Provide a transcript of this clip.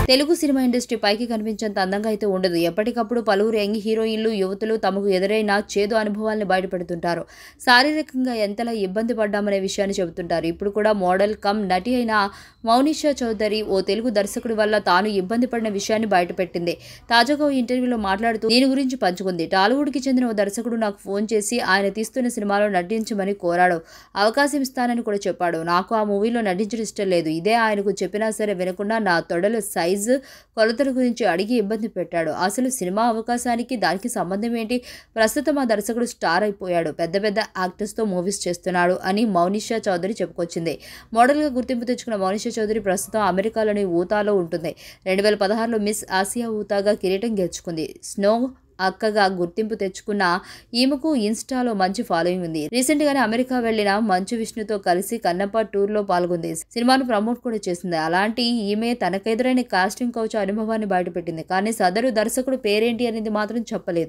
Telugu cinema industry పైకి కనిపించేంత అందంగా అయితే ఉండదు. ఎప్పటికప్పుడు పలువురు యంగ్ హీరోయిన్లు, యువతులు తమకు ఎదురైన చేదు అనుభవాల్ని బయటపెడుతుంటారు. శారీరకంగా ఎంతలా ఇబ్బంది పడ్డామనే విషయాన్ని చెబుతుంటారు. ఇప్పుడు కూడా మోడల్ కమ్ నటి అయిన మౌనిషా చౌదరి ఓ తెలుగు దర్శకుడి వల్ల తాను ఇబ్బంది పడిన విషయాన్ని బయటపెట్టింది. తాజాగా ఓ ఇంటర్వ్యూలో మాట్లాడుతూ దీని గురించి పంచుకుంది. టాలీవుడ్కి చెందిన ఓ దర్శకుడు నాకు ఫోన్ చేసి ఆయన తీస్తున్న సినిమాలో నటించమని కోరాడు. అవకాశం ఇస్తానని కూడా చెప్పాడు. నాకు ఆ మూవీలో నటించడం ఇష్టం లేదు. ఇదే ఆయనకు చెప్పినా సరే వినకుండా నా తొడల సైజు, కొలతల గురించి అడిగి ఇబ్బంది పెట్టాడు. అసలు సినిమా అవకాశానికి దానికి సంబంధం ఏంటి? ప్రస్తుతం ఆ దర్శకుడు స్టార్ అయిపోయాడు. పెద్ద పెద్ద యాక్టర్స్తో మూవీస్ చేస్తున్నాడు అని మౌనిషా చౌదరి చెప్పుకొచ్చింది. మోడల్గా గుర్తింపు తెచ్చుకున్న మౌనిషా చౌదరి ప్రస్తుతం అమెరికాలోని ఊతాలో ఉంటుంది. 2016లో మిస్ ఆసియా ఊతాగా కిరీటం గెలుచుకుంది. స్నో అక్కగా గుర్తింపు తెచ్చుకున్న ఈమెకు ఇన్స్టాలో మంచి ఫాలోయింగ్ ఉంది. రీసెంట్ గానే అమెరికా వెళ్లిన మంచు విష్ణుతో కలిసి కన్నప్ప టూర్ లో పాల్గొంది. సినిమాను ప్రమోట్ కూడా చేసింది. అలాంటి ఈమె తనకెదురైన కాస్టింగ్ కౌచ్ అనుభవాన్ని బయటపెట్టింది. కానీ సదరు దర్శకుడు పేరేంటి అనేది మాత్రం చెప్పలేదు.